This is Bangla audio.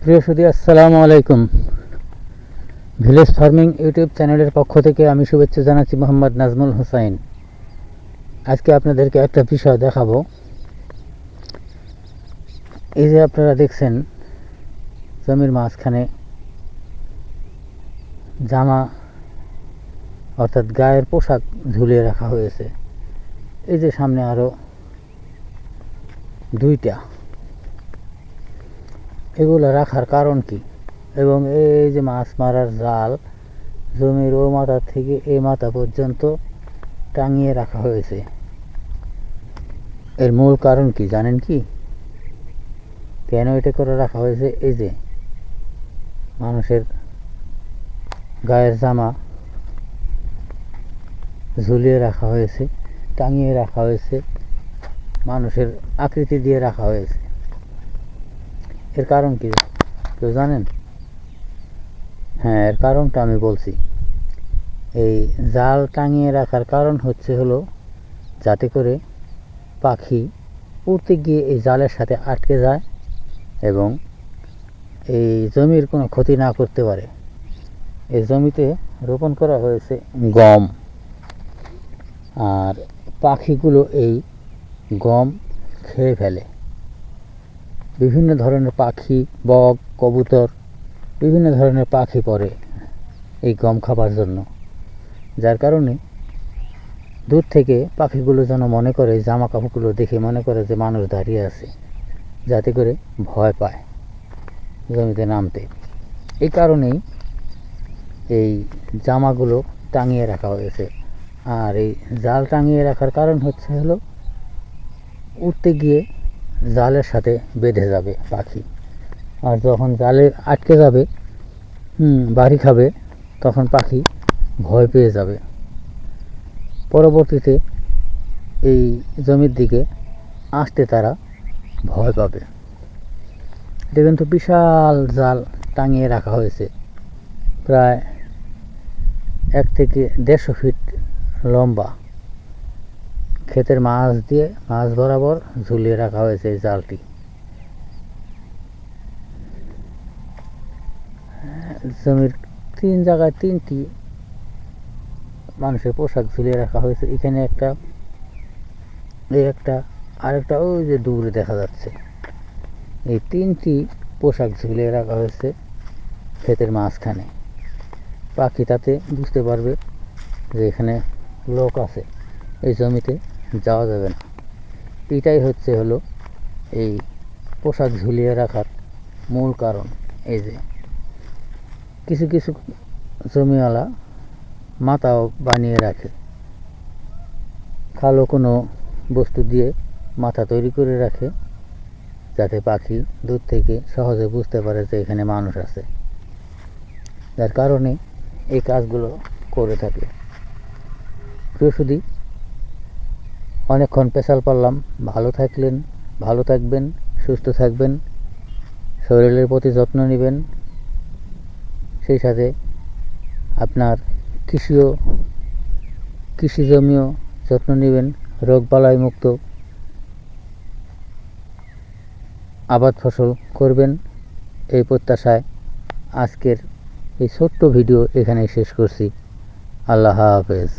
প্রিয় সুধী, আসসালামু আলাইকুম। ভিলেজ ফার্মিং ইউটিউব চ্যানেলের পক্ষ থেকে আমি শুভেচ্ছা জানাচ্ছি মোহাম্মদ নাজমুল হোসাইন। আজকে আপনাদেরকে একটা বিষয় দেখাবো। এই যে আপনারা দেখছেন জমির মাঝখানে জামা অর্থাৎ গায়ের পোশাক ঝুলিয়ে রাখা হয়েছে। এই যে সামনে আরও দুইটা। এগুলো রাখার কারণ কি, এবং এই যে মাছ মারার জাল জমির ও মাথা থেকে এই মাথা পর্যন্ত টাঙিয়ে রাখা হয়েছে, এর মূল কারণ কি জানেন কি? কেন এটা করে রাখা হয়েছে? এই যে মানুষের গায়ের জামা ঝুলিয়ে রাখা হয়েছে, টাঙিয়ে রাখা হয়েছে, মানুষের আকৃতি দিয়ে রাখা হয়েছে। এর কারণ কি কেউ জানেন? হ্যাঁ, এর কারণটা আমি বলছি। এই জাল টাঙিয়ে রাখার কারণ হলো যাতে করে পাখি উড়তে গিয়ে এই জালের সাথে আটকে যায় এবং এই জমির কোনো ক্ষতি না করতে পারে। এই জমিতে রোপণ করা হয়েছে গম, আর পাখিগুলো এই গম খেয়ে ফেলে। বিভিন্ন ধরনের পাখি, বক, কবুতর, বিভিন্ন ধরনের পাখি পড়ে এই গম খাবার জন্য, যার কারণে দূর থেকে পাখিগুলো যেন মনে করে, জামা কাপড়গুলো দেখে মনে করে যে মানুষ দাঁড়িয়ে আছে, যাতে করে ভয় পায় জমিতে নামতে। এই কারণেই এই জামাগুলো টাঙিয়ে রাখা হয়েছে। আর এই জাল টাঙিয়ে রাখার কারণ হলো উঠতে গিয়ে জালের সাথে বেঁধে যাবে পাখি, আর যখন জালে আটকে যাবে, বাড়ি খাবে, তখন পাখি ভয় পেয়ে যাবে। পরবর্তীতে এই জমির দিকে আসতে তারা ভয় পাবে। এটা কিন্তু বিশাল জাল টাঙিয়ে রাখা হয়েছে, প্রায় 1 থেকে 150 ফিট লম্বা। ক্ষেতের মাছ বরাবর ঝুলিয়ে রাখা হয়েছে এই জালটি। জমির 3 জায়গায় 3টি মানুষের পোশাক ঝুলিয়ে রাখা হয়েছে। এখানে একটা, এই একটা, আরেকটা ওই যে দূরে দেখা যাচ্ছে। এই 3টি পোশাক ঝুলিয়ে রাখা হয়েছে ক্ষেতের মাঝখানে। পাখি তাতে বুঝতে পারবে যে এখানে লোক আছে, এই জমিতে যাওয়া যাবে না। এটাই হলো এই পোশাক ঝুলিয়ে রাখার মূল কারণ। এই যে কিছু কিছু জমিওয়ালা মাথাও বানিয়ে রাখে, কালো কোনো বস্তু দিয়ে মাথা তৈরি করে রাখে, যাতে পাখি দূর থেকে সহজে বুঝতে পারে যে এখানে মানুষ আছে, যার কারণে এই কাজগুলো করে থাকে। প্রিয় সুধী, অনেকক্ষণ পেশাল পারলাম। ভালো থাকবেন, সুস্থ থাকবেন, শরীরের প্রতি যত্ন নেবেন, সেই সাথে আপনার কৃষি জমিও যত্ন নেবেন। রোগবালাই মুক্ত আবাদ ফসল করবেন, এই প্রত্যাশায় আজকের এই ছোট্ট ভিডিও এখানেই শেষ করছি। আল্লাহ হাফেজ।